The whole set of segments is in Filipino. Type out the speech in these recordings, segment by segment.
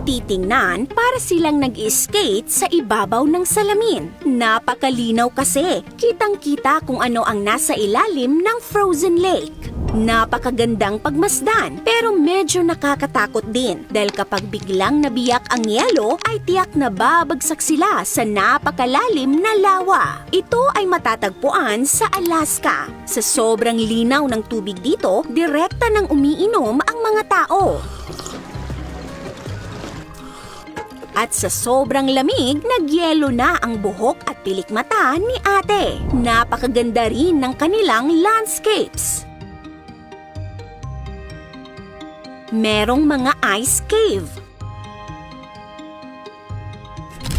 titingnan para silang nag-skate sa ibabaw ng salamin. Napakalinaw kasi, kitang-kita kung ano ang nasa ilalim ng frozen lake. Napakagandang pagmasdan pero medyo nakakatakot din dahil kapag biglang nabiyak ang yelo ay tiyak na babagsak sila sa napakalalim na lawa. Ito ay matatagpuan sa Alaska. Sa sobrang linaw ng tubig dito, direkta nang umiinom ang mga tao. At sa sobrang lamig, nagyelo na ang buhok at pilikmata ni ate. Napakaganda rin ng kanilang landscapes. Merong mga ice cave.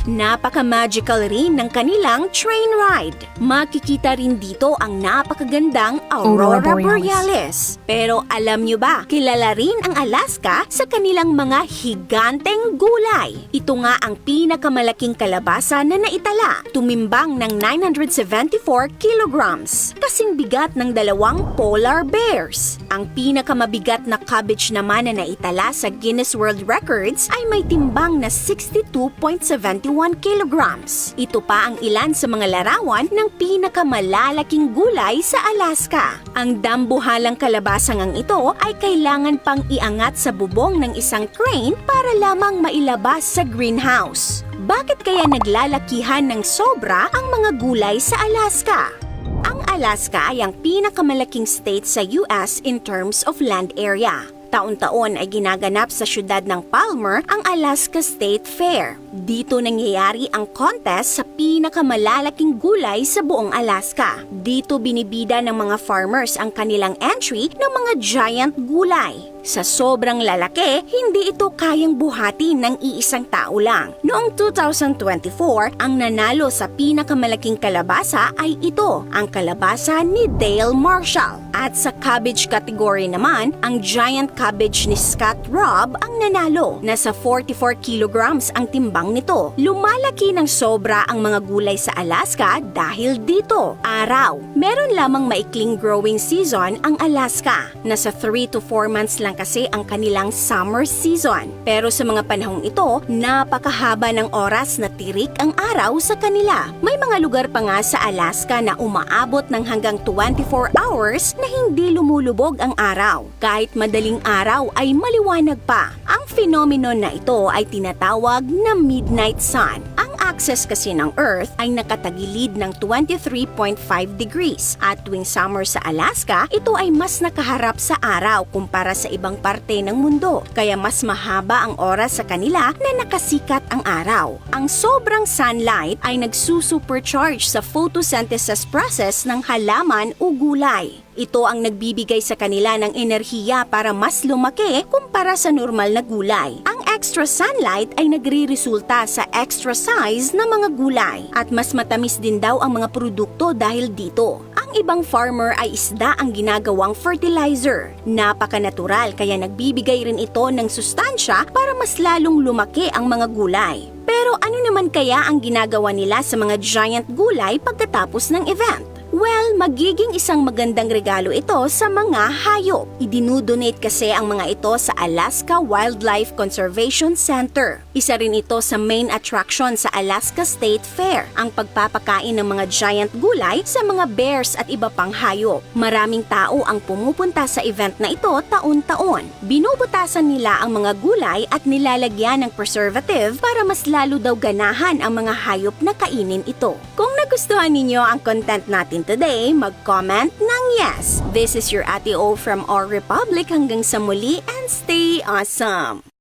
Napaka-magical rin ng kanilang train ride. Makikita rin dito ang napakagandang Aurora Borealis. Pero alam nyo ba, kilala rin ang Alaska sa kanilang mga higanteng gulay. Ito nga ang pinakamalaking kalabasa na naitala, tumimbang ng 974 kilograms, kasing bigat ng 2 polar bears. Ang pinakamabigat na cabbage naman na naitala sa Guinness World Records ay may timbang na 62.71 kilograms. Ito pa ang ilan sa mga larawan ng pinakamalalaking gulay sa Alaska. Ang dambuhalang kalabasangang ito ay kailangan pang iangat sa bubong ng isang crane para lamang mailabas sa greenhouse. Bakit kaya naglalakihan ng sobra ang mga gulay sa Alaska? Ang Alaska ay ang pinakamalaking state sa US in terms of land area. Taon-taon ay ginaganap sa syudad ng Palmer ang Alaska State Fair. Dito nangyayari ang contest sa pinakamalalaking gulay sa buong Alaska. Dito binibida ng mga farmers ang kanilang entry ng mga giant gulay. Sa sobrang lalaki, hindi ito kayang buhatin ng iisang tao lang. Noong 2024, ang nanalo sa pinakamalaking kalabasa ay ito, ang kalabasa ni Dale Marshall. At sa cabbage category naman, ang giant cabbage ni Scott Robb ang nanalo. Nasa 44 kilograms ang timbang nito. Lumalaki ng sobra ang mga gulay sa Alaska dahil dito. Araw, meron lamang maikling growing season ang Alaska. Nasa 3 to 4 months lang kasi ang kanilang summer season. Pero sa mga panahong ito, napakahaba ng oras na tirik ang araw sa kanila. May mga lugar pa nga sa Alaska na umaabot ng hanggang 24 hours na hindi lumulubog ang araw. Kahit madaling araw ay maliwanag pa. Ang phenomenon na ito ay tinatawag na midnight sun. Ang axis kasi ng Earth ay nakatagilid ng 23.5 degrees at tuwing summer sa Alaska, ito ay mas nakaharap sa araw kumpara sa ibang parte ng mundo. Kaya mas mahaba ang oras sa kanila na nakasikat ang araw. Ang sobrang sunlight ay nagsusupercharge sa photosynthesis process ng halaman o gulay. Ito ang nagbibigay sa kanila ng enerhiya para mas lumaki kumpara sa normal na gulay. Ang extra sunlight ay nagre-resulta sa extra size na mga gulay at mas matamis din daw ang mga produkto dahil dito. Ang ibang farmer ay isda ang ginagawang fertilizer. Napaka-natural kaya nagbibigay rin ito ng sustansya para mas lalong lumaki ang mga gulay. Pero ano naman kaya ang ginagawa nila sa mga giant gulay pagkatapos ng event? Well, magiging isang magandang regalo ito sa mga hayop. Idinudonate kasi ang mga ito sa Alaska Wildlife Conservation Center. Isa rin ito sa main attraction sa Alaska State Fair, ang pagpapakain ng mga giant gulay sa mga bears at iba pang hayop. Maraming tao ang pumupunta sa event na ito taon-taon. Binubutasan nila ang mga gulay at nilalagyan ng preservative para mas lalo daw ganahan ang mga hayop na kainin ito. Kung nagustuhan ninyo ang content natin today, mag-comment ng yes. This is your Ate O from Our Republic. Hanggang sa muli and stay awesome!